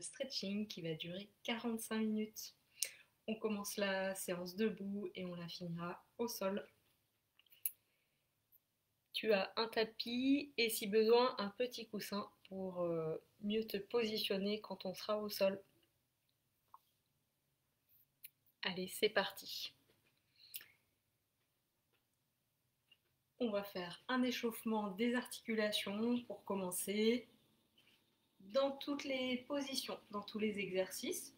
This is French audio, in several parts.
stretching qui va durer 45 minutes. On commence la séance debout et on la finira au sol. Tu as un tapis et si besoin un petit coussin pour mieux te positionner quand on sera au sol. Allez, c'est parti. On va faire un échauffement des articulations pour commencer. Dans toutes les positions, dans tous les exercices,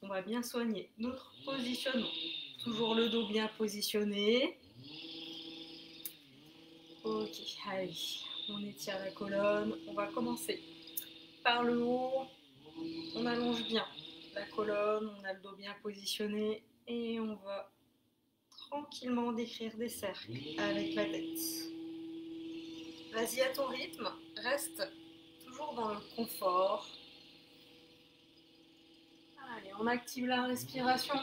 on va bien soigner notre positionnement. Toujours le dos bien positionné. Ok, allez, on étire la colonne. On va commencer par le haut. On allonge bien la colonne, on a le dos bien positionné et on va tranquillement décrire des cercles avec la tête. Vas-y à ton rythme, reste toujours dans le confort. Allez, on active la respiration.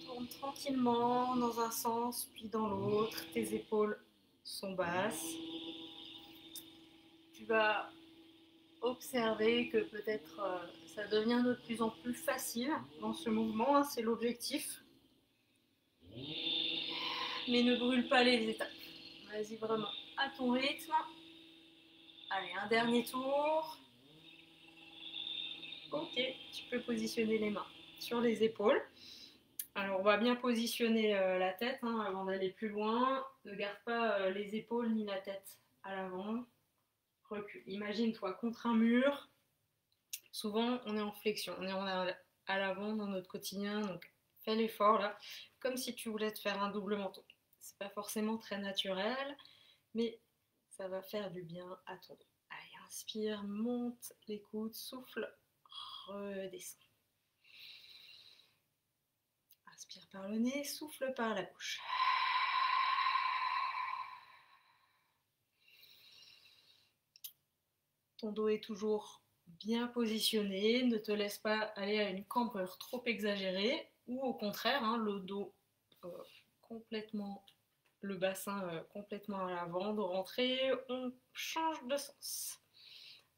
Tourne tranquillement dans un sens puis dans l'autre. Tes épaules sont basses. Tu vas observer que peut-être ça devient de plus en plus facile dans ce mouvement, hein, c'est l'objectif. Mais ne brûle pas les étapes. Vas-y vraiment à ton rythme. Allez, un dernier tour. Ok, tu peux positionner les mains sur les épaules. Alors on va bien positionner la tête hein, avant d'aller plus loin. Ne garde pas les épaules ni la tête à l'avant. Recule. Imagine-toi contre un mur. Souvent on est en flexion, on est à l'avant dans notre quotidien, donc fais l'effort là, comme si tu voulais te faire un double menton. C'est pas forcément très naturel, mais ça va faire du bien à ton dos. Allez, inspire, monte les coudes, souffle, redescend. Inspire par le nez, souffle par la bouche. Ton dos est toujours bien positionné, ne te laisse pas aller à une cambrure trop exagérée, ou au contraire, hein, le dos complètement, le bassin complètement à l'avant, de rentrer, on change de sens.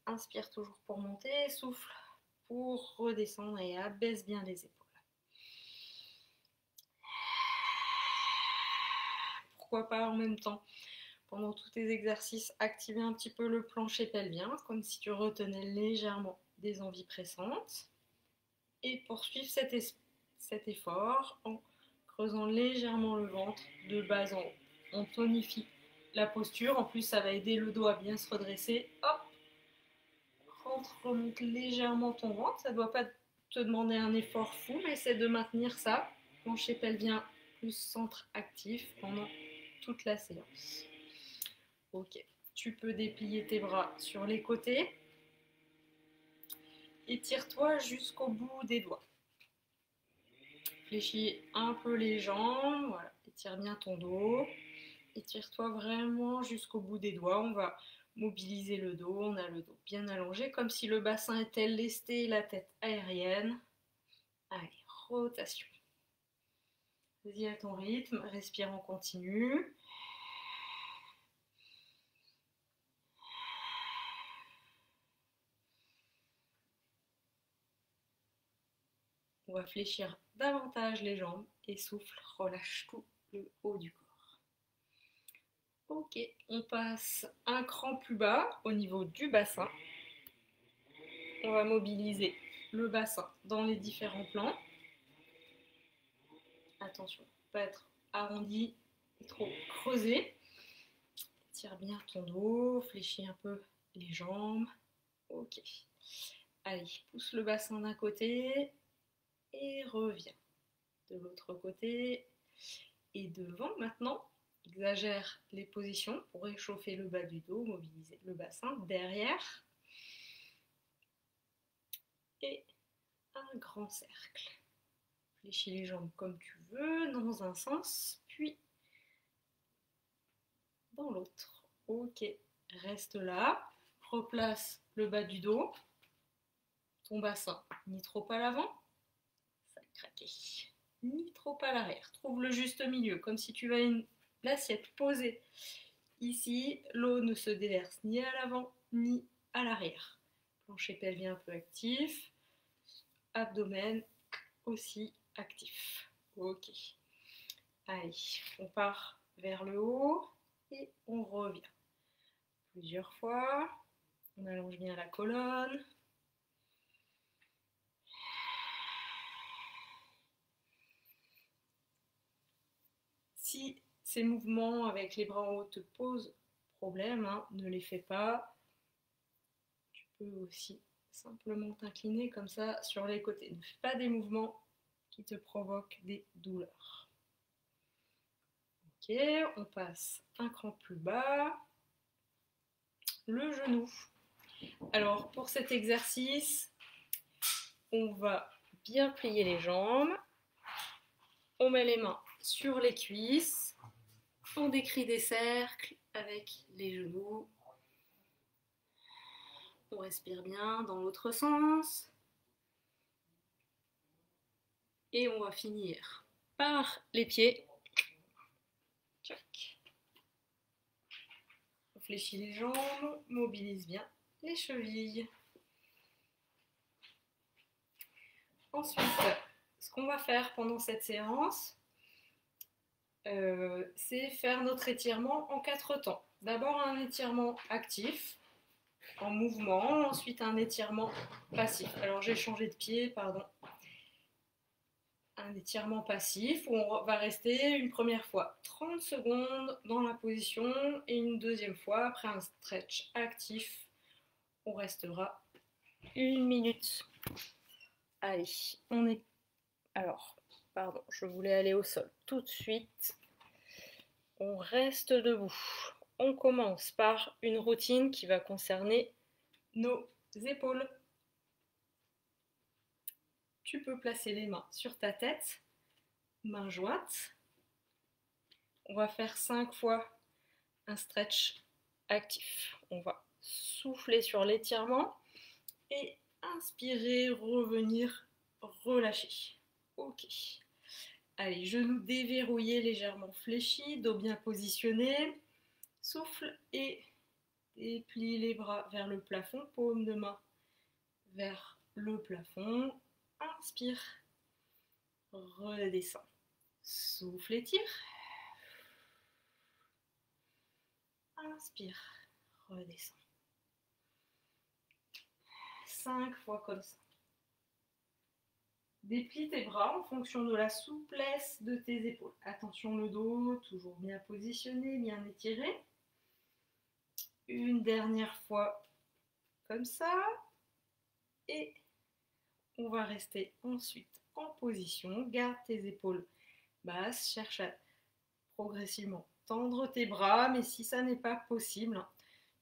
Inspire toujours pour monter, souffle pour redescendre et abaisse bien les épaules. Pourquoi pas en même temps, pendant tous tes exercices, activer un petit peu le plancher pelvien, comme si tu retenais légèrement des envies pressantes. Et poursuivre cet effort en creusant légèrement le ventre de bas en haut. On tonifie la posture, en plus ça va aider le dos à bien se redresser. Hop, rentre, remonte légèrement ton ventre, ça ne doit pas te demander un effort fou, mais c'est de maintenir ça, plancher pelvien plus centre actif pendant toute la séance. Ok, tu peux déplier tes bras sur les côtés. Étire-toi jusqu'au bout des doigts. Fléchis un peu les jambes, voilà. Étire bien ton dos. Étire-toi vraiment jusqu'au bout des doigts. On va mobiliser le dos. On a le dos bien allongé, comme si le bassin était lesté, la tête aérienne. Allez, rotation. Vas-y à ton rythme, respire en continu. On va fléchir davantage les jambes et souffle, relâche tout le haut du corps. Ok, on passe un cran plus bas au niveau du bassin. On va mobiliser le bassin dans les différents plans. Attention, pas être arrondi et trop creusé. Tire bien ton dos, fléchis un peu les jambes. Ok. Allez, pousse le bassin d'un côté et reviens de l'autre côté. Et devant maintenant, exagère les positions pour réchauffer le bas du dos, mobiliser le bassin derrière. Et un grand cercle. Fléchis les jambes comme tu veux, dans un sens, puis dans l'autre. Ok, reste là. Replace le bas du dos. Ton bassin, ni trop à l'avant, ça a craqué. Ni trop à l'arrière. Trouve le juste milieu, comme si tu avais l'assiette posée. Ici, l'eau ne se déverse ni à l'avant, ni à l'arrière. Plancher pelvien un peu actif. Abdomen aussi actif. Ok. Allez, on part vers le haut et on revient. Plusieurs fois. On allonge bien la colonne. Si ces mouvements avec les bras en haut te posent problème, hein, ne les fais pas. Tu peux aussi simplement t'incliner comme ça sur les côtés. Ne fais pas des mouvements qui te provoquent des douleurs. Ok, on passe un cran plus bas. Le genou. Alors pour cet exercice, on va bien plier les jambes. On met les mains sur les cuisses. On décrit des cercles avec les genoux. On respire bien dans l'autre sens. Et on va finir par les pieds. On fléchit les jambes, mobilise bien les chevilles. Ensuite, ce qu'on va faire pendant cette séance, c'est faire notre étirement en 4 temps. D'abord un étirement actif, en mouvement, ensuite un étirement passif. Alors j'ai changé de pied, pardon. Un étirement passif où on va rester une première fois 30 secondes dans la position et une deuxième fois, après un stretch actif, on restera 1 minute. Allez, on est... Alors, pardon, je voulais aller au sol tout de suite. On reste debout. On commence par une routine qui va concerner nos épaules. Tu peux placer les mains sur ta tête, mains jointes. On va faire 5 fois un stretch actif. On va souffler sur l'étirement et inspirer, revenir, relâcher. Ok. Allez, genoux déverrouillés, légèrement fléchis, dos bien positionné. Souffle et déplie les bras vers le plafond, paume de main vers le plafond. Inspire, redescend. Souffle, étire. Inspire, redescend. 5 fois comme ça. Déplie tes bras en fonction de la souplesse de tes épaules. Attention le dos, toujours bien positionné, bien étiré. Une dernière fois comme ça. Et on va rester ensuite en position. Garde tes épaules basses. Cherche à progressivement tendre tes bras. Mais si ça n'est pas possible,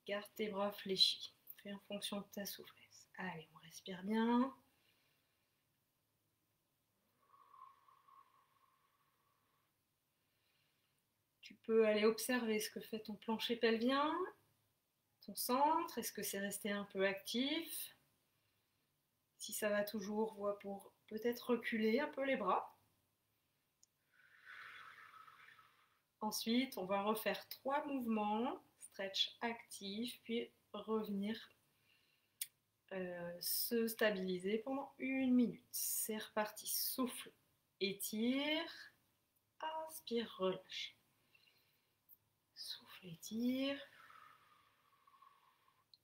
garde tes bras fléchis. Fais en fonction de ta souplesse. Allez, on respire bien. Tu peux aller observer ce que fait ton plancher pelvien, ton centre. Est-ce que c'est resté un peu actif? Si ça va toujours, vois pour peut-être reculer un peu les bras. Ensuite, on va refaire 3 mouvements, stretch actif, puis revenir se stabiliser pendant 1 minute. C'est reparti, souffle, étire, inspire, relâche. Souffle, étire.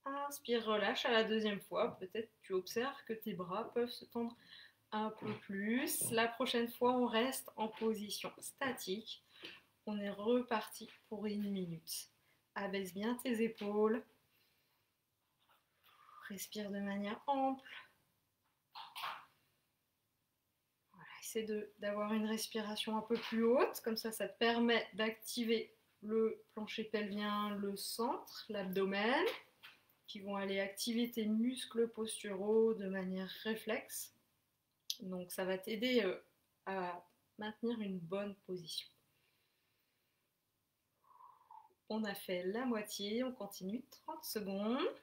Inspire, relâche à la deuxième fois. Peut-être tu observes que tes bras peuvent se tendre un peu plus. La prochaine fois, on reste en position statique. On est reparti pour 1 minute. Abaisse bien tes épaules. Respire de manière ample. Voilà, essaie d'avoir une respiration un peu plus haute. Comme ça te permet d'activer le plancher pelvien, le centre, l'abdomen, qui vont aller activer tes muscles posturaux de manière réflexe. Donc ça va t'aider à maintenir une bonne position. On a fait la moitié, on continue 30 secondes.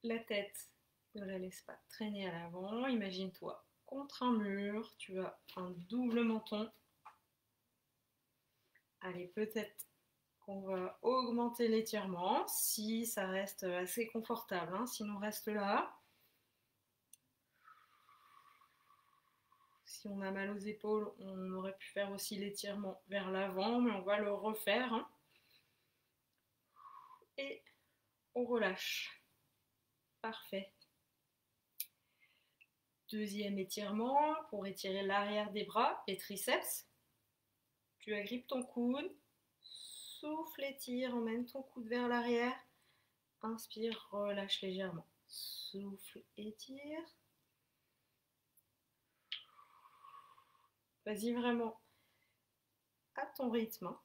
La tête, ne la laisse pas traîner à l'avant. Imagine-toi contre un mur, tu as un double menton. Allez, peut-être On va augmenter l'étirement si ça reste assez confortable, hein, sinon reste là. Si on a mal aux épaules, on aurait pu faire aussi l'étirement vers l'avant, mais on va le refaire. Hein. Et on relâche. Parfait. Deuxième étirement pour étirer l'arrière des bras, les triceps. Tu agrippes ton coude, souffle, étire, emmène ton coude vers l'arrière. Inspire, relâche légèrement. Souffle, étire. Vas-y vraiment à ton rythme.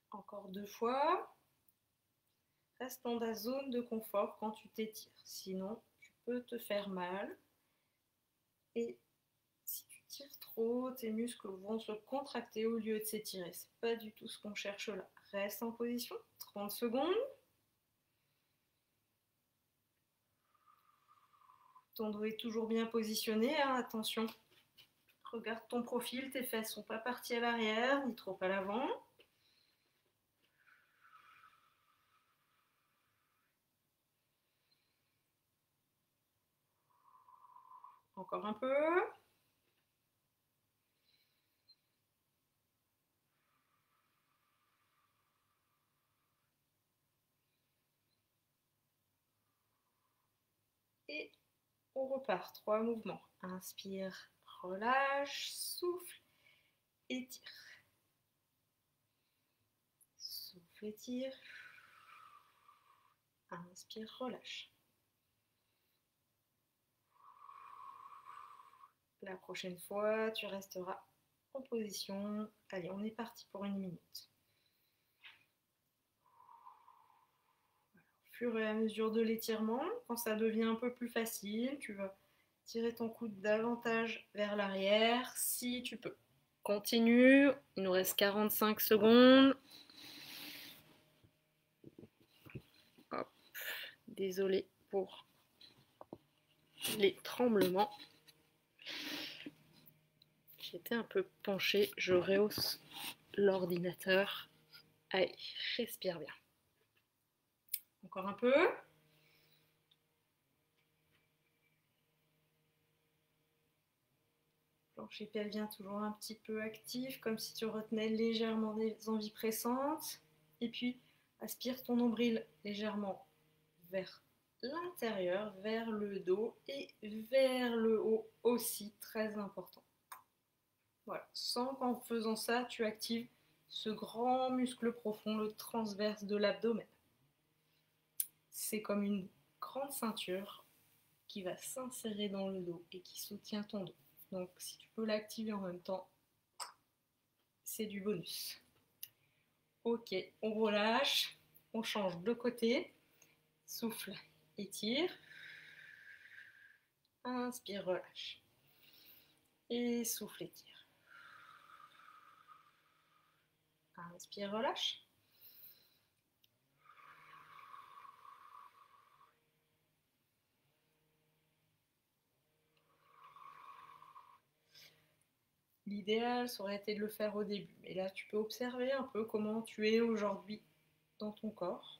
Encore 2 fois. Reste dans ta zone de confort quand tu t'étires. Sinon, tu peux te faire mal. Et si tu tires trop, tes muscles vont se contracter au lieu de s'étirer. C'est pas du tout ce qu'on cherche là. Reste en position. 30 secondes. Ton dos est toujours bien positionné. Hein, attention. Regarde ton profil. Tes fesses sont pas parties à l'arrière, ni trop à l'avant. Encore un peu. Et on repart. 3 mouvements. Inspire, relâche, souffle, étire. Souffle, étire. Inspire, relâche. La prochaine fois, tu resteras en position. Allez, on est parti pour 1 minute. Au fur et à mesure de l'étirement, quand ça devient un peu plus facile, tu vas tirer ton coude davantage vers l'arrière si tu peux. Continue, il nous reste 45 secondes. Hop. Désolée pour les tremblements. J'étais un peu penchée, je rehausse l'ordinateur. Allez, respire bien. Encore un peu. Plancher pelvien toujours un petit peu actif, comme si tu retenais légèrement des envies pressantes. Et puis, aspire ton nombril légèrement vers l'intérieur, vers le dos et vers le haut aussi, très important. Voilà, sans qu'en faisant ça, tu actives ce grand muscle profond, le transverse de l'abdomen. C'est comme une grande ceinture qui va s'insérer dans le dos et qui soutient ton dos. Donc si tu peux l'activer en même temps, c'est du bonus. Ok, on relâche, on change de côté, souffle, étire, inspire, relâche, et souffle, étire, inspire, relâche. L'idéal, ça aurait été de le faire au début. Mais là, tu peux observer un peu comment tu es aujourd'hui dans ton corps.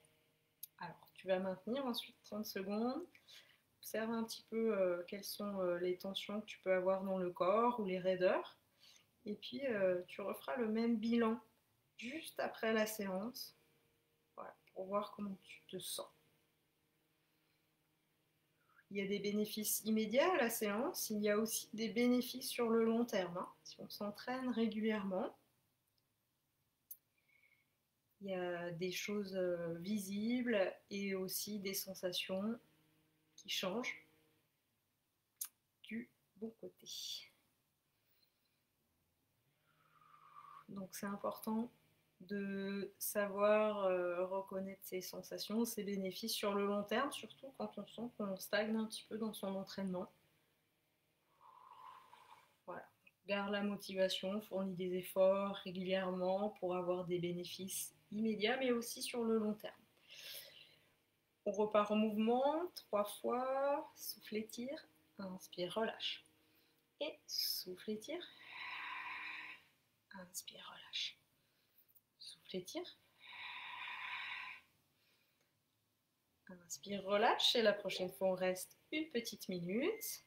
Alors, tu vas maintenir ensuite 30 secondes. Observe un petit peu quelles sont les tensions que tu peux avoir dans le corps ou les raideurs. Et puis, tu referas le même bilan juste après la séance. Voilà, pour voir comment tu te sens. Il y a des bénéfices immédiats à la séance, il y a aussi des bénéfices sur le long terme. Hein. Si on s'entraîne régulièrement, il y a des choses visibles et aussi des sensations qui changent du bon côté. Donc c'est important de savoir reconnaître ses sensations, ses bénéfices sur le long terme, surtout quand on sent qu'on stagne un petit peu dans son entraînement. Voilà. Garde la motivation, fournit des efforts régulièrement pour avoir des bénéfices immédiats, mais aussi sur le long terme. On repart en mouvement, 3 fois, souffle, étire, inspire, relâche. Et souffle, étire, inspire, relâche. Souffle, souffle, étire. Inspire, relâche. Et la prochaine fois, on reste une petite minute.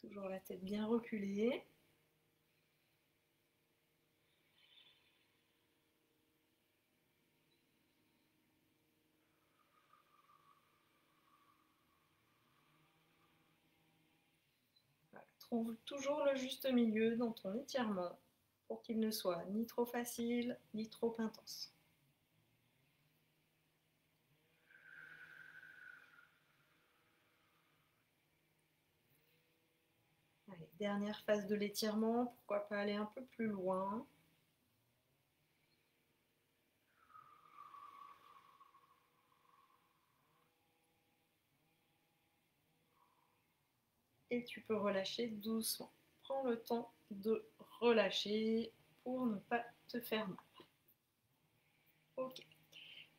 Toujours la tête bien reculée. Voilà. Trouve toujours le juste milieu dans ton étirement pour qu'il ne soit ni trop facile, ni trop intense. Allez, dernière phase de l'étirement, pourquoi pas aller un peu plus loin. Et tu peux relâcher doucement. Prends le temps de relâcher pour ne pas te faire mal. Ok.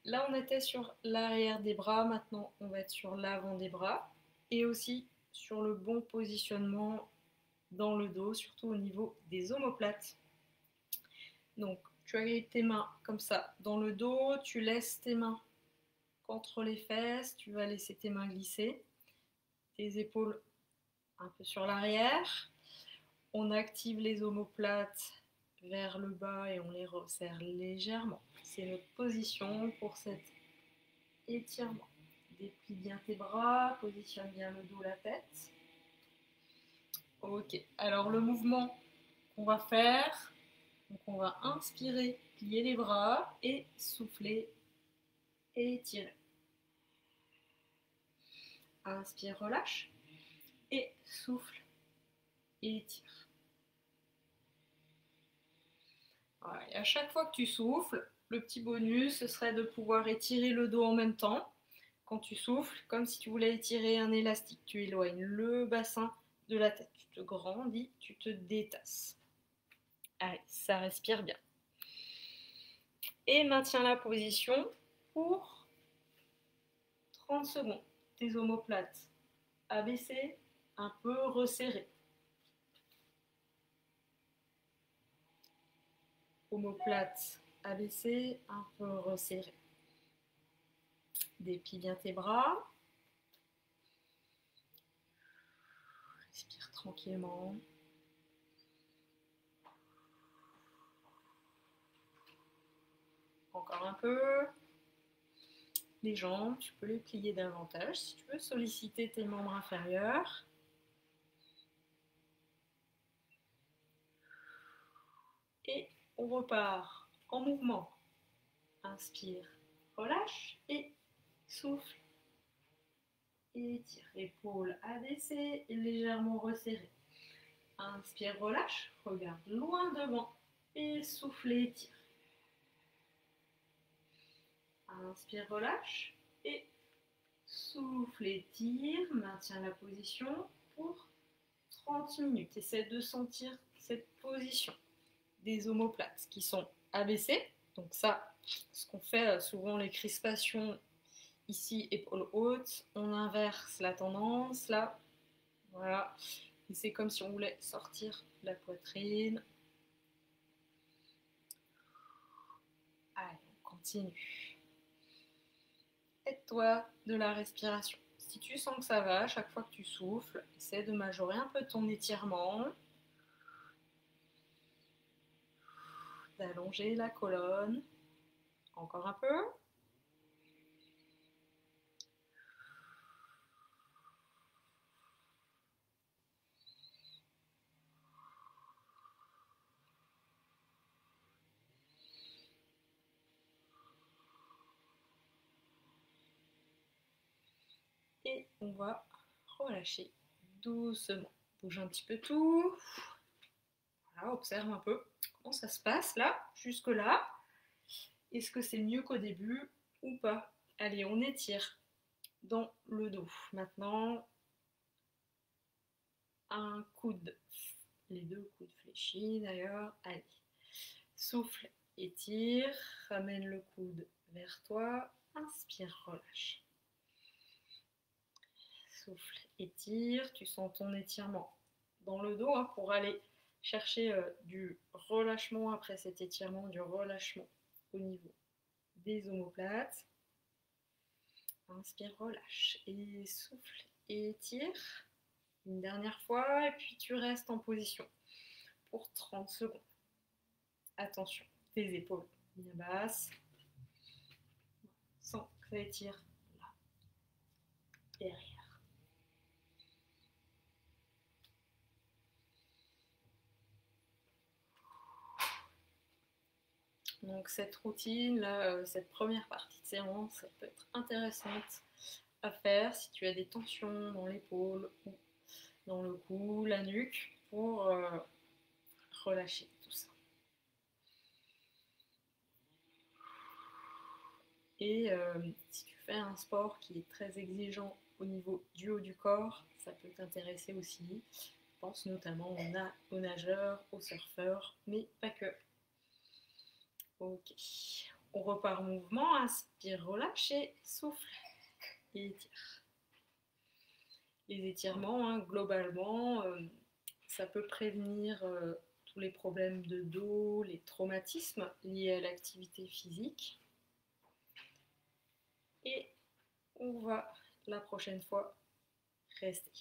Là, on était sur l'arrière des bras. Maintenant, on va être sur l'avant des bras. Et aussi sur le bon positionnement dans le dos, surtout au niveau des omoplates. Donc, tu as tes mains comme ça dans le dos. Tu laisses tes mains contre les fesses. Tu vas laisser tes mains glisser. Tes épaules un peu sur l'arrière. On active les omoplates vers le bas et on les resserre légèrement. C'est notre position pour cet étirement. Déplie bien tes bras, positionne bien le dos, la tête. Ok, alors le mouvement qu'on va faire, donc on va inspirer, plier les bras et souffler et étirer. Inspire, relâche et souffle et étire. Voilà. Et à chaque fois que tu souffles, le petit bonus, ce serait de pouvoir étirer le dos en même temps. Quand tu souffles, comme si tu voulais étirer un élastique, tu éloignes le bassin de la tête. Tu te grandis, tu te détasses. Allez, ça respire bien. Et maintiens la position pour 30 secondes. Tes omoplates abaissées, un peu resserrées. Omoplates abaissées, un peu resserrées. Déplie bien tes bras. Respire tranquillement. Encore un peu. Les jambes, tu peux les plier davantage si tu veux solliciter tes membres inférieurs. Et on repart en mouvement. Inspire, relâche et souffle. Et étire. Épaules abaissées et légèrement resserrées. Inspire, relâche, regarde loin devant et souffle et étire. Inspire, relâche et souffle, étire. Maintiens la position pour 30 minutes. Essaie de sentir cette position des omoplates qui sont abaissées. Donc ça, ce qu'on fait souvent, les crispations ici, épaules hautes, on inverse la tendance, là, voilà. Et c'est comme si on voulait sortir la poitrine. Allez, on continue. Aide-toi de la respiration. Si tu sens que ça va, à chaque fois que tu souffles, essaie de majorer un peu ton étirement, d'allonger la colonne. Encore un peu. Et on va relâcher doucement. Bouge un petit peu tout. Voilà, observe un peu comment ça se passe là, jusque là. Est-ce que c'est mieux qu'au début ou pas? Allez, on étire dans le dos. Maintenant, un coude. Les deux coudes fléchis d'ailleurs. Allez, souffle, étire. Ramène le coude vers toi. Inspire, relâche. Souffle, étire. Tu sens ton étirement dans le dos hein, pour aller chercher du relâchement après cet étirement, du relâchement au niveau des omoplates. Inspire, relâche et souffle et étire. Une dernière fois et puis tu restes en position pour 30 secondes. Attention, tes épaules bien basses. Sans que ça étire là, derrière. Donc cette routine, là, cette première partie de séance, ça peut être intéressante à faire si tu as des tensions dans l'épaule ou dans le cou, la nuque, pour relâcher tout ça. Et si tu fais un sport qui est très exigeant au niveau du haut du corps, ça peut t'intéresser aussi. Je pense notamment aux nageurs, aux surfeurs, mais pas que. Ok, on repart en mouvement, inspire, relâche et souffle et étire. Les étirements, hein, globalement, ça peut prévenir tous les problèmes de dos, les traumatismes liés à l'activité physique. Et on va la prochaine fois rester.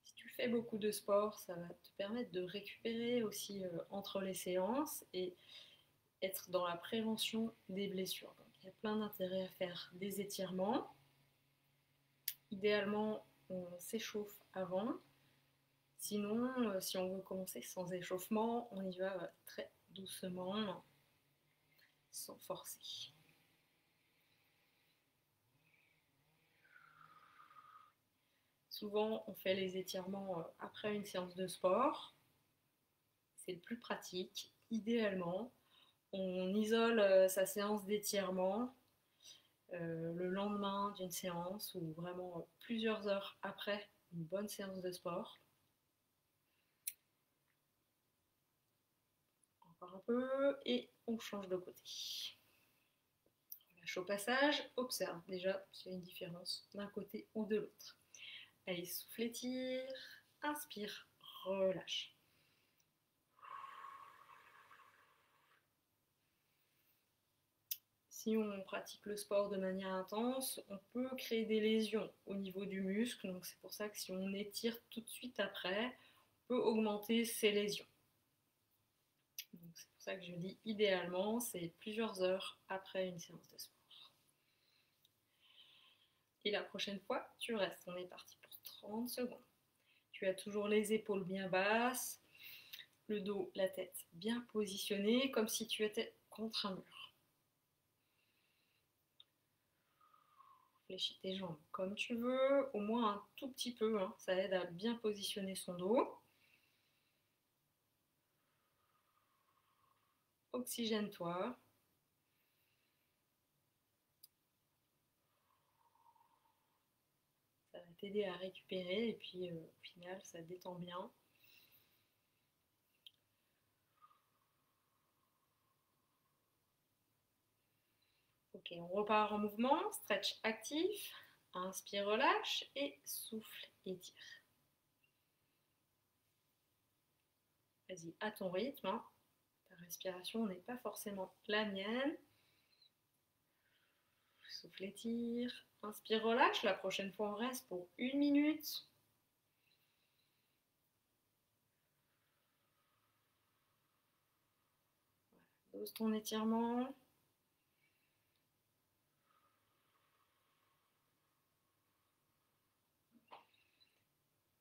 Si tu fais beaucoup de sport, ça va te permettre de récupérer aussi entre les séances et être dans la prévention des blessures. Donc, il y a plein d'intérêts à faire des étirements. Idéalement, on s'échauffe avant. Sinon, si on veut commencer sans échauffement, on y va très doucement, sans forcer. Souvent, on fait les étirements après une séance de sport. C'est le plus pratique. Idéalement, on isole sa séance d'étirement le lendemain d'une séance ou vraiment plusieurs heures après une bonne séance de sport. Encore un peu et on change de côté. Relâche au passage, observe déjà s'il y a une différence d'un côté ou de l'autre. Allez, souffle, étire, inspire, relâche. Si on pratique le sport de manière intense, on peut créer des lésions au niveau du muscle. Donc c'est pour ça que si on étire tout de suite après, on peut augmenter ces lésions. Donc c'est pour ça que je dis idéalement, c'est plusieurs heures après une séance de sport. Et la prochaine fois, tu restes. On est parti pour 30 secondes. Tu as toujours les épaules bien basses, le dos, la tête bien positionnée, comme si tu étais contre un mur. Fléchis tes jambes comme tu veux, au moins un tout petit peu, hein, ça aide à bien positionner son dos. Oxygène-toi. Ça va t'aider à récupérer et puis au final, ça détend bien. Ok, on repart en mouvement, stretch actif, inspire, relâche et souffle, étire. Vas-y, à ton rythme, hein. Ta respiration n'est pas forcément la mienne. Souffle, étire, inspire, relâche. La prochaine fois, on reste pour 1 minute. Voilà, dose ton étirement.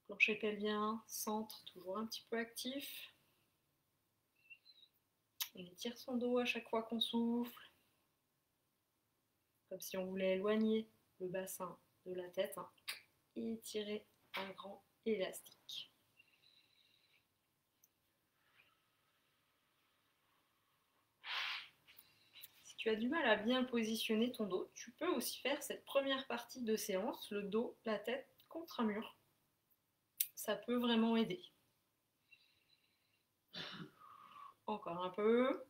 Plancher pelvien, centre, toujours un petit peu actif. On étire son dos à chaque fois qu'on souffle, comme si on voulait éloigner le bassin de la tête, hein, et étirer un grand élastique. Si tu as du mal à bien positionner ton dos, tu peux aussi faire cette première partie de séance, le dos, la tête contre un mur. Ça peut vraiment aider. Encore un peu.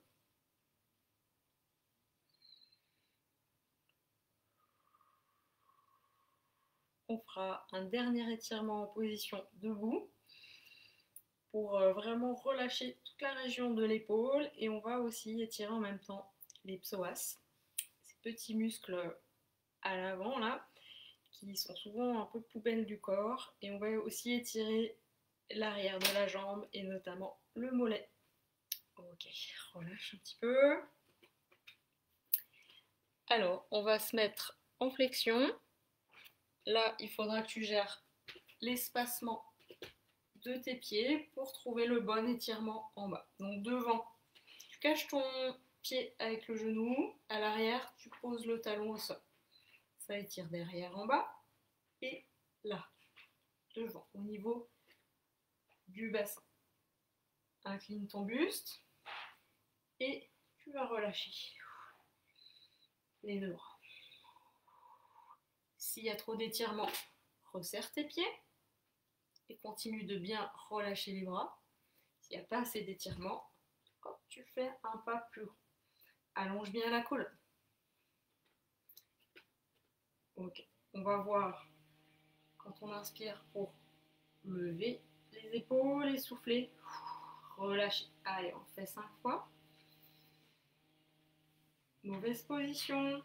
on fera un dernier étirement en position debout pour vraiment relâcher toute la région de l'épaule, et on va aussi étirer en même temps les psoas, ces petits muscles à l'avant là, qui sont souvent un peu poubelle du corps, et on va aussi étirer l'arrière de la jambe et notamment le mollet. Ok, relâche un petit peu. Alors, on va se mettre en flexion. Là, il faudra que tu gères l'espacement de tes pieds pour trouver le bon étirement en bas. Donc devant, tu caches ton pied avec le genou, à l'arrière, tu poses le talon au sol. Ça étire derrière en bas et là, devant, au niveau du bassin. Incline ton buste et tu vas relâcher les deux bras. S'il y a trop d'étirement, resserre tes pieds et continue de bien relâcher les bras. S'il n'y a pas assez d'étirement, tu fais un pas plus grand. Allonge bien la colonne. Ok, on va voir quand on inspire pour lever les épaules et souffler. Relâcher. Allez, on fait 5 fois. Mauvaise position.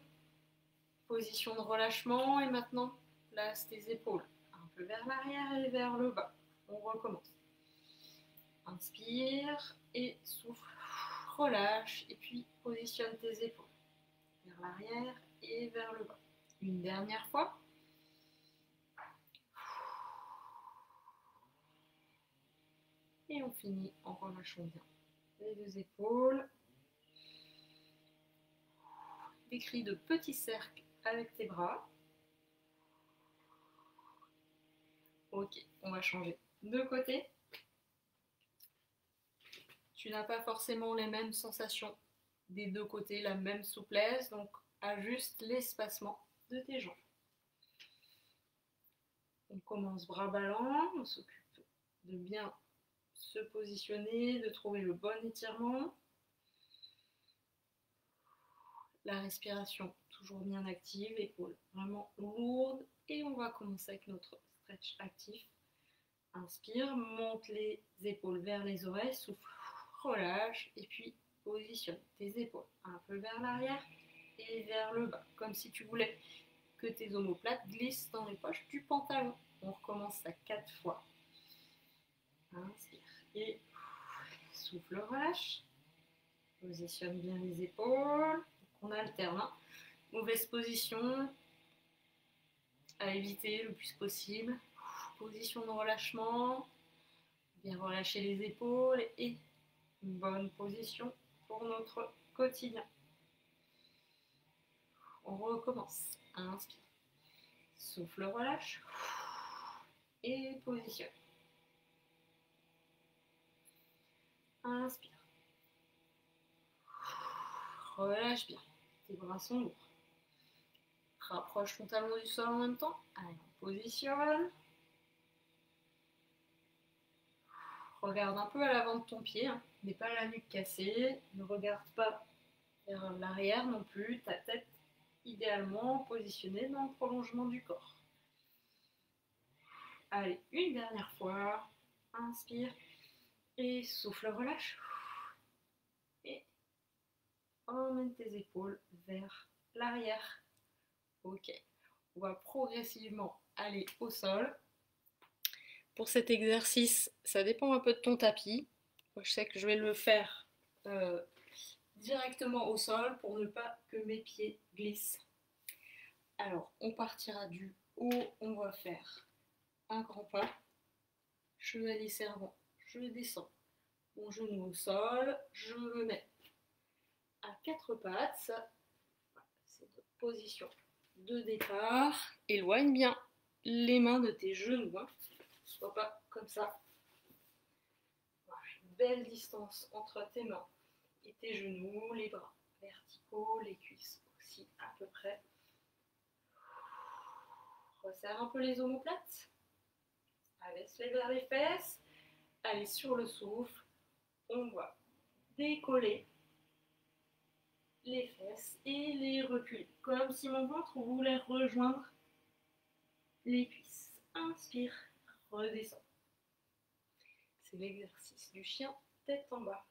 Position de relâchement et maintenant place tes épaules un peu vers l'arrière et vers le bas. On recommence. Inspire et souffle. Relâche et puis positionne tes épaules vers l'arrière et vers le bas. Une dernière fois. Et on finit en relâchant bien les deux épaules. Décris de petits cercles avec tes bras. Ok, on va changer de côté. Tu n'as pas forcément les mêmes sensations des deux côtés, la même souplesse, donc ajuste l'espacement de tes jambes. On commence bras ballants, on s'occupe de bien se positionner, de trouver le bon étirement. La respiration toujours bien active, épaules vraiment lourdes, et on va commencer avec notre stretch actif. Inspire, monte les épaules vers les oreilles, souffle, relâche, et puis positionne tes épaules un peu vers l'arrière et vers le bas, comme si tu voulais que tes omoplates glissent dans les poches du pantalon. On recommence à 4 fois. Inspire et souffle, relâche. Positionne bien les épaules. On alterne. Mauvaise position à éviter le plus possible. Position de relâchement. Bien relâcher les épaules et une bonne position pour notre quotidien. On recommence. Inspire. Souffle, relâche. Et positionne. Inspire. Relâche bien. Tes bras sont lourds. Rapproche ton talon du sol en même temps. Allez, on positionne. Regarde un peu à l'avant de ton pied. N'aie pas la nuque cassée. Ne regarde pas vers l'arrière non plus. Ta tête, idéalement, positionnée dans le prolongement du corps. Allez, une dernière fois. Inspire. Et souffle, relâche. Et emmène tes épaules vers l'arrière. Ok. On va progressivement aller au sol. Pour cet exercice, ça dépend un peu de ton tapis. Moi, je sais que je vais le faire directement au sol pour ne pas que mes pieds glissent. Alors, on partira du haut, on va faire un grand pas. Chevalier servant, je descends. Mon genou au sol, je me mets à 4 pattes. C'est notre position de départ. Éloigne bien les mains de tes genoux. Soit pas comme ça. Voilà, une belle distance entre tes mains et tes genoux, les bras verticaux, les cuisses aussi à peu près. Resserre un peu les omoplates. Laisse-les vers les fesses. Allez, sur le souffle, on va décoller les fesses et les reculer. Comme si mon ventre voulait rejoindre les cuisses. Inspire, redescends. C'est l'exercice du chien tête en bas.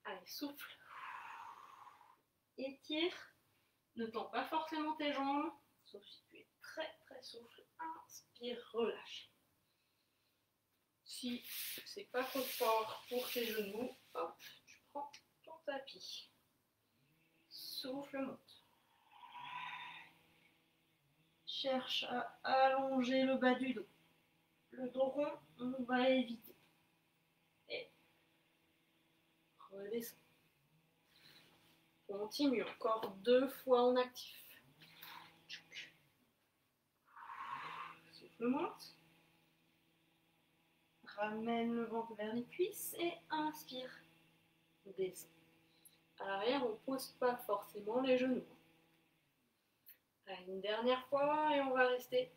Allez, souffle. Étire. Ne tends pas forcément tes jambes, sauf si tu es très très souple. Inspire, relâche. Si c'est pas trop fort pour tes genoux, hop, tu prends ton tapis. Souffle, monte. Cherche à allonger le bas du dos. Le dos rond, on va éviter. Et redescends. Continue encore 2 fois en actif. Souffle, monte. Ramène le ventre vers les cuisses et inspire. Descends. À l'arrière, on ne pose pas forcément les genoux. Allez, une dernière fois et on va rester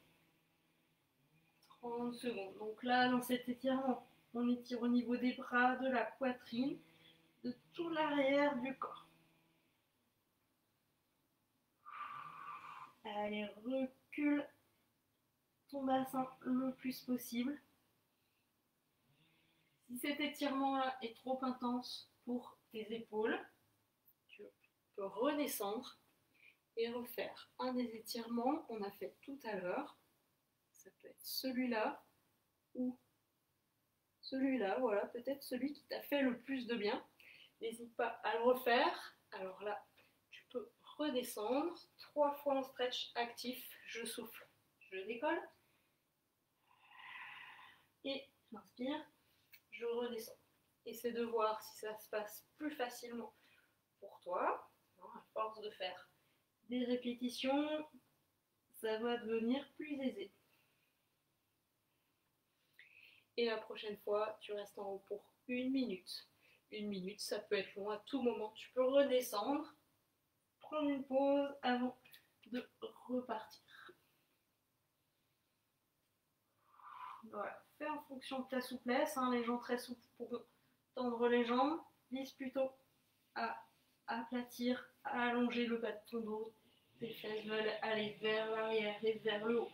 30 secondes. Donc là, dans cet étirement, on étire au niveau des bras, de la poitrine, de tout l'arrière du corps. Allez, recule ton bassin le plus possible. Si cet étirement-là est trop intense pour tes épaules, tu peux redescendre et refaire un des étirements qu'on a fait tout à l'heure. Ça peut être celui-là ou celui-là, voilà, peut-être celui qui t'a fait le plus de bien. N'hésite pas à le refaire. Alors là, tu peux redescendre 3 fois en stretch actif. Je souffle, je décolle. Et j'inspire, je redescends. Essaie de voir si ça se passe plus facilement pour toi. À force de faire des répétitions, ça va devenir plus aisé. Et la prochaine fois, tu restes en haut pour 1 minute. 1 minute, ça peut être long à tout moment. Tu peux redescendre, prendre une pause avant de repartir. Voilà, fais en fonction de ta souplesse. Les gens très souples pour tendre les jambes, vise plutôt à aplatir, à allonger le bas de ton dos. Tes fesses veulent aller vers l'arrière et vers le haut.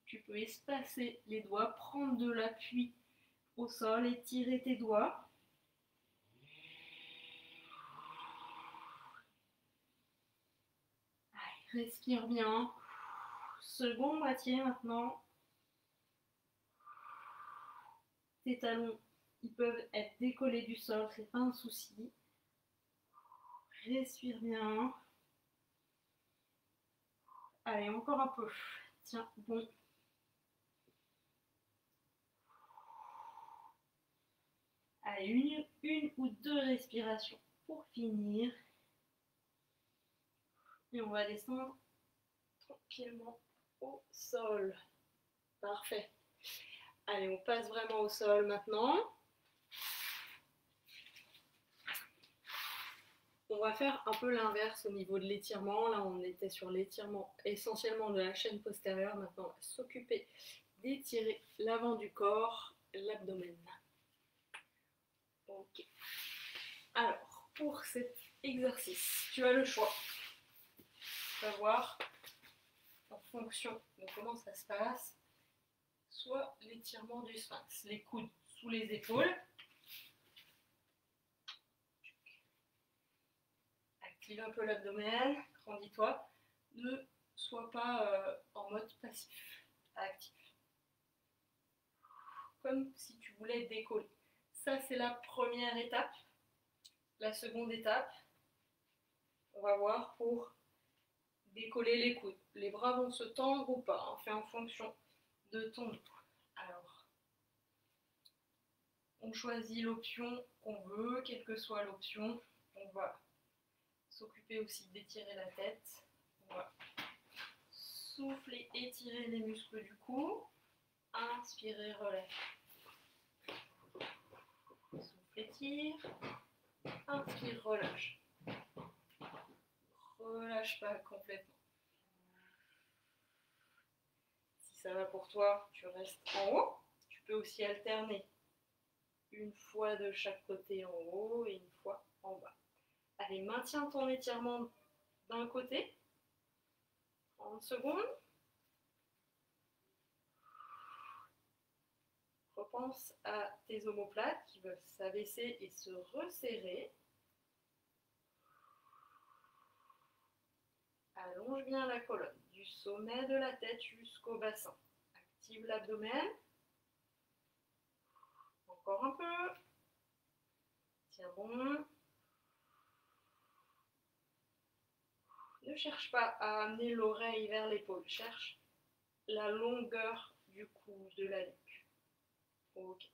Tu peux espacer les doigts, prendre de l'appui au sol, étirer tes doigts. Allez, respire bien. Second moitié maintenant. Tes talons, ils peuvent être décollés du sol, c'est pas un souci. Respire bien. Allez, encore un peu. Tiens, bon. Allez, une ou 2 respirations pour finir. Et on va descendre tranquillement au sol. Parfait. Allez, on passe vraiment au sol maintenant. On va faire un peu l'inverse au niveau de l'étirement. Là, on était sur l'étirement essentiellement de la chaîne postérieure. Maintenant, on va s'occuper d'étirer l'avant du corps, l'abdomen. Ok. Alors, pour cet exercice, tu as le choix. Tu vas voir en fonction de comment ça se passe. Soit l'étirement du sphinx, les coudes sous les épaules. Active un peu l'abdomen, grandis-toi. Ne sois pas en mode passif, actif. Comme si tu voulais décoller. Ça, c'est la première étape. La seconde étape, on va voir pour décoller les coudes. Les bras vont se tendre ou pas, on fait en fonction de ton dos. Alors, on choisit l'option qu'on veut, quelle que soit l'option. On va s'occuper aussi d'étirer la tête. On va souffler, étirer les muscles du cou. Inspirez, relâche. Souffle, étire. Inspire, relâche. Relâche pas complètement. Si ça va pour toi, tu restes en haut. Tu peux aussi alterner une fois de chaque côté en haut et une fois en bas. Allez, maintiens ton étirement d'un côté. 30 secondes. Repense à tes omoplates qui veulent s'abaisser et se resserrer. Allonge bien la colonne, du sommet de la tête jusqu'au bassin. Active l'abdomen. Encore un peu. Tiens bon. Ne cherche pas à amener l'oreille vers l'épaule. Cherche la longueur du cou, de la nuque. Ok.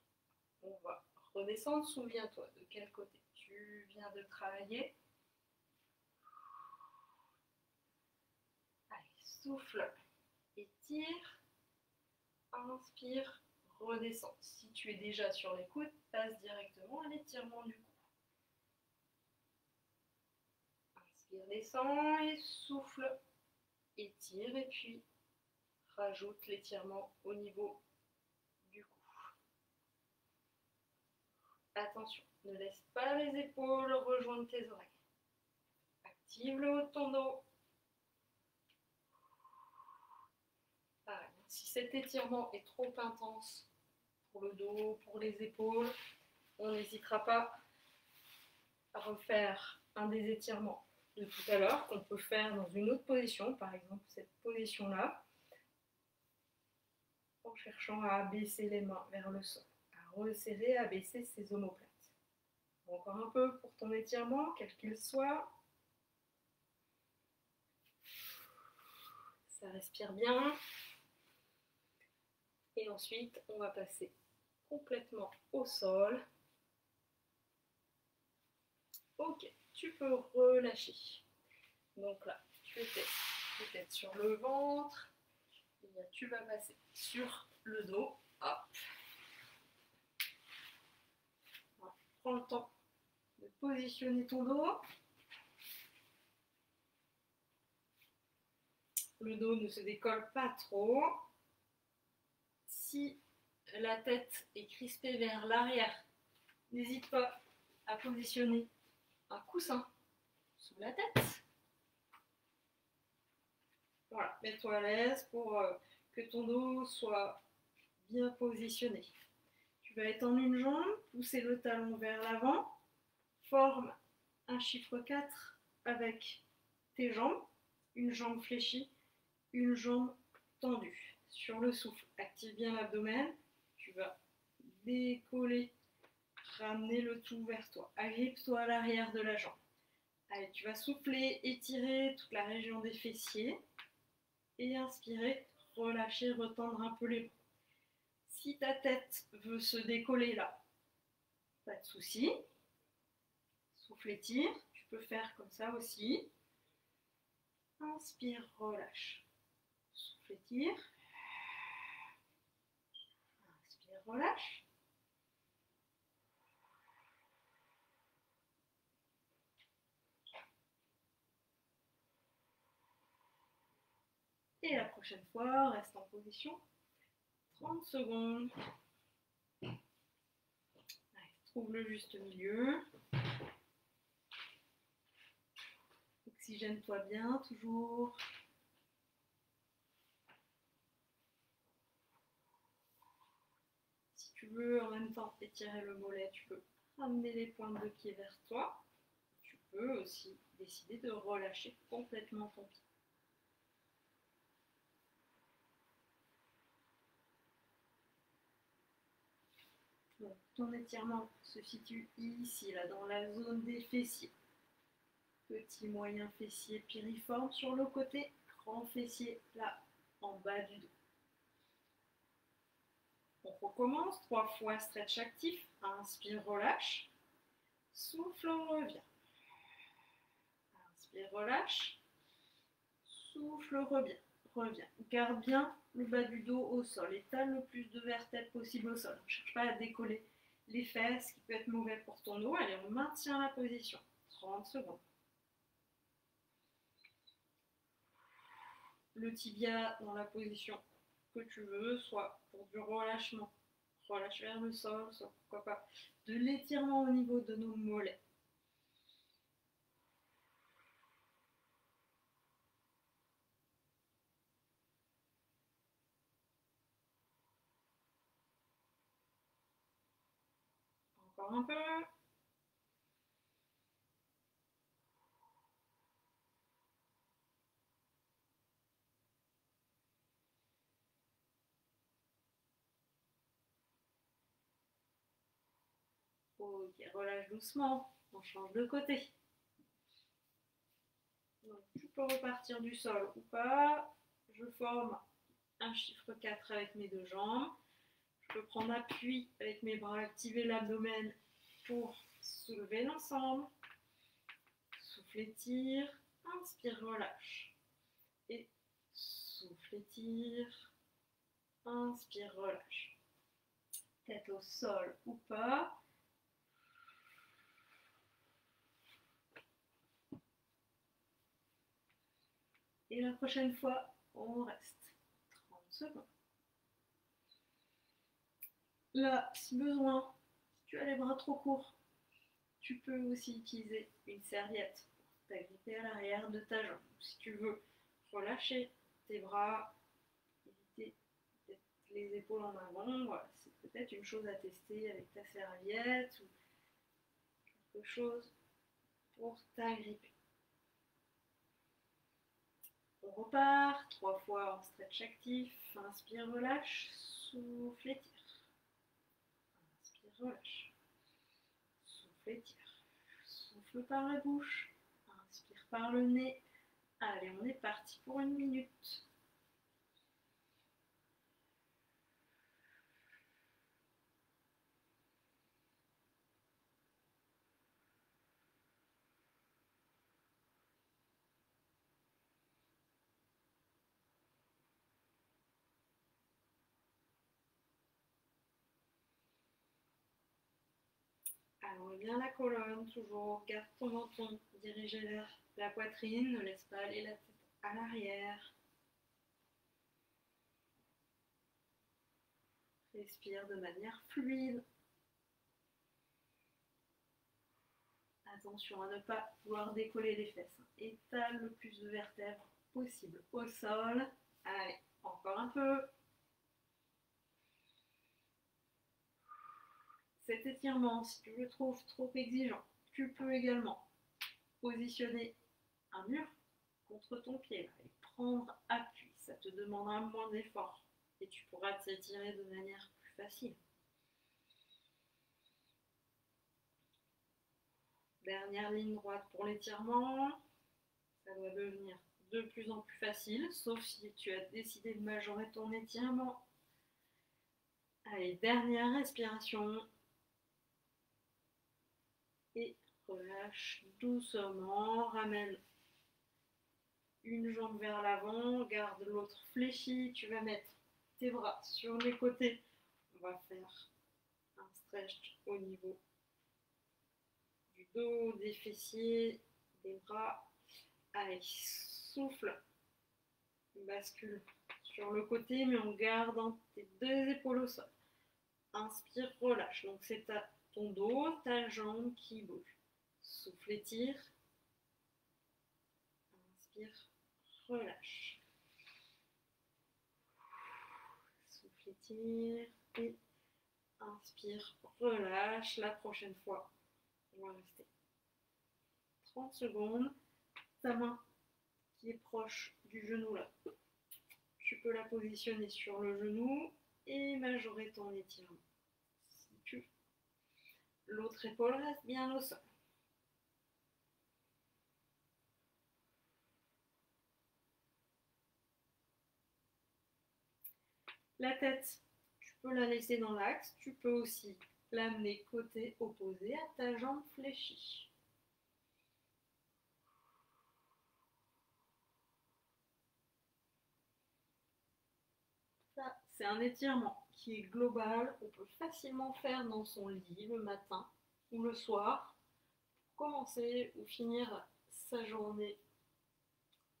On va redescendre. Souviens-toi de quel côté tu viens de travailler. Allez, souffle. Étire. Inspire. Redescends. Si tu es déjà sur les coudes, passe directement à l'étirement du cou. Inspire, descends et souffle. Étire et puis rajoute l'étirement au niveau du cou. Attention, ne laisse pas les épaules rejoindre tes oreilles. Active le haut de ton dos. Pareil, si cet étirement est trop intense pour le dos, pour les épaules, on n'hésitera pas à refaire un des étirements de tout à l'heure qu'on peut faire dans une autre position, par exemple cette position-là, en cherchant à abaisser les mains vers le sol, à resserrer, à abaisser ses omoplates. Encore un peu pour ton étirement, quel qu'il soit. Ça respire bien. Et ensuite, on va passer complètement au sol. Ok, tu peux relâcher. Donc là, tu étais peut-être sur le ventre. Et bien, tu vas passer sur le dos. Hop. Voilà. Prends le temps de positionner ton dos. Le dos ne se décolle pas trop. Si la tête est crispée vers l'arrière, n'hésite pas à positionner un coussin sous la tête. Voilà, mets-toi à l'aise pour que ton dos soit bien positionné. Tu vas étendre une jambe, pousser le talon vers l'avant, forme un chiffre 4 avec tes jambes, une jambe fléchie, une jambe tendue. Sur le souffle, active bien l'abdomen, tu vas décoller, ramener le tout vers toi. Agrippe-toi à l'arrière de la jambe. Allez, tu vas souffler, étirer toute la région des fessiers et inspirer, relâcher, retendre un peu les bras. Si ta tête veut se décoller là, pas de souci. Souffle, étire. Tu peux faire comme ça aussi. Inspire, relâche. Souffle, étire. Inspire, relâche. Et la prochaine fois, reste en position 30 secondes. Allez, trouve le juste milieu. Oxygène-toi bien, toujours. Si tu veux en même temps étirer le mollet, tu peux ramener les pointes de pied vers toi. Tu peux aussi décider de relâcher complètement ton pied. Donc, ton étirement se situe ici, là, dans la zone des fessiers. Petit, moyen fessier piriforme sur le côté, grand fessier là, en bas du dos. On recommence, 3 fois stretch actif. Inspire, relâche. Souffle, on revient. Inspire, relâche. Souffle, reviens. Garde bien le bas du dos au sol. Étale le plus de vertèbres possible au sol. Ne cherche pas à décoller les fesses, qui peut être mauvais pour ton dos. Allez, on maintient la position. 30 secondes. Le tibia dans la position que tu veux, soit pour du relâchement, relâche vers le sol, soit pourquoi pas de l'étirement au niveau de nos mollets. Encore un peu. Ok, relâche doucement. On change de côté. Donc, tu peux repartir du sol ou pas. Je forme un chiffre 4 avec mes deux jambes. Je peux prendre appui avec mes bras, activer l'abdomen pour soulever l'ensemble. Souffle, étire. Inspire, relâche. Et souffle, étire. Inspire, relâche. Tête au sol ou pas. Et la prochaine fois, on reste 30 secondes. Là, si besoin, si tu as les bras trop courts, tu peux aussi utiliser une serviette pour t'agripper à l'arrière de ta jambe. Si tu veux relâcher tes bras, éviter les épaules en avant, voilà, c'est peut-être une chose à tester avec ta serviette ou quelque chose pour t'agripper. On repart, 3 fois en stretch actif. Inspire, relâche, souffle, étire. Inspire, relâche. Souffle, étire. Souffle par la bouche. Inspire par le nez. Allez, on est parti pour 1 minute. Alors, bien la colonne, toujours. Garde ton menton dirigé vers la poitrine. Ne laisse pas aller la tête à l'arrière. Respire de manière fluide. Attention à ne pas vouloir décoller les fesses. Étale le plus de vertèbres possible au sol. Allez, encore un peu. Cet étirement, si tu le trouves trop exigeant, tu peux également positionner un mur contre ton pied et prendre appui. Ça te demandera moins d'effort et tu pourras t'étirer de manière plus facile. Dernière ligne droite pour l'étirement. Ça doit devenir de plus en plus facile, sauf si tu as décidé de majorer ton étirement. Allez, dernière respiration. Et relâche doucement. Ramène une jambe vers l'avant, garde l'autre fléchie. Tu vas mettre tes bras sur les côtés. On va faire un stretch au niveau du dos, des fessiers, des bras. Allez, souffle. Bascule sur le côté, mais en gardant tes deux épaules au sol. Inspire, relâche. Donc c'est ton dos, ta jambe qui bouge. Souffle, étire. Inspire, relâche. Souffle, étire. Et inspire, relâche. La prochaine fois, on va rester 30 secondes. Ta main qui est proche du genou là, tu peux la positionner sur le genou et majorer ton étirement. Si tu veux. L'autre épaule reste bien au sol. La tête, tu peux la laisser dans l'axe. Tu peux aussi l'amener côté opposé à ta jambe fléchie. Ça, c'est un étirement qui est global. On peut facilement faire dans son lit le matin ou le soir. Pour commencer ou finir sa journée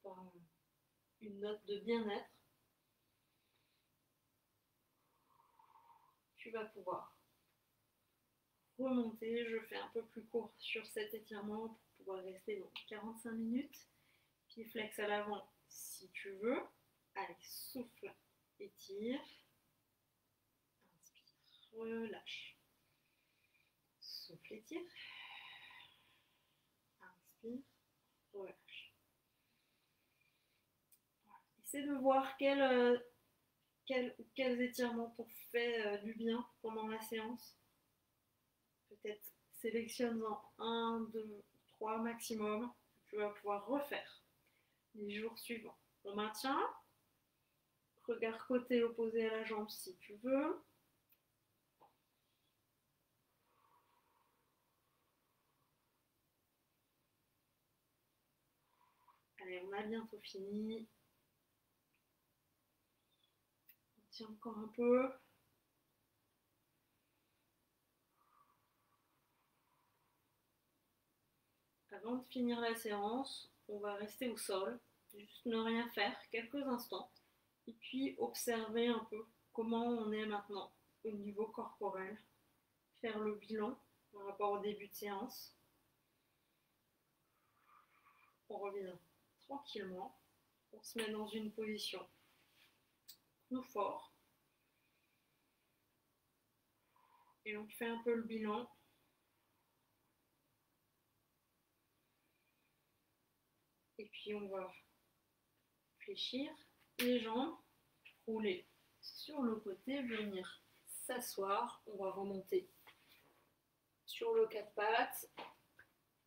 par une note de bien-être. Tu vas pouvoir remonter. Je fais un peu plus court sur cet étirement pour pouvoir rester dans 45 minutes. Pied flex à l'avant si tu veux. Allez, souffle, étire. Inspire, relâche. Souffle, étire. Inspire, relâche. Essaie de voir quels étirements t'ont fait du bien pendant la séance. Peut-être sélectionne-en 1, 2, 3 maximum que tu vas pouvoir refaire les jours suivants. On maintient. Regard côté opposé à la jambe si tu veux. Allez, on a bientôt fini. On tient encore un peu. Avant de finir la séance, on va rester au sol, juste ne rien faire quelques instants, et puis observer un peu comment on est maintenant au niveau corporel, faire le bilan par rapport au début de séance. On revient tranquillement, on se met dans une position confort, et on fait un peu le bilan. Et puis on va fléchir les jambes, rouler sur le côté, venir s'asseoir. On va remonter sur le quatre pattes.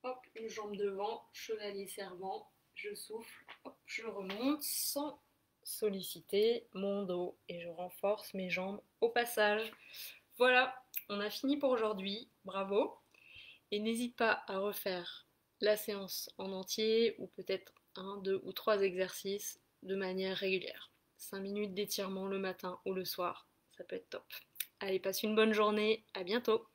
Hop, une jambe devant, chevalier servant. Je souffle, hop, je remonte sans solliciter mon dos et je renforce mes jambes au passage. Voilà, on a fini pour aujourd'hui. Bravo. Et n'hésite pas à refaire la séance en entier ou peut-être 1, 2 ou 3 exercices de manière régulière. 5 minutes d'étirement le matin ou le soir, ça peut être top. Allez, passe une bonne journée, à bientôt.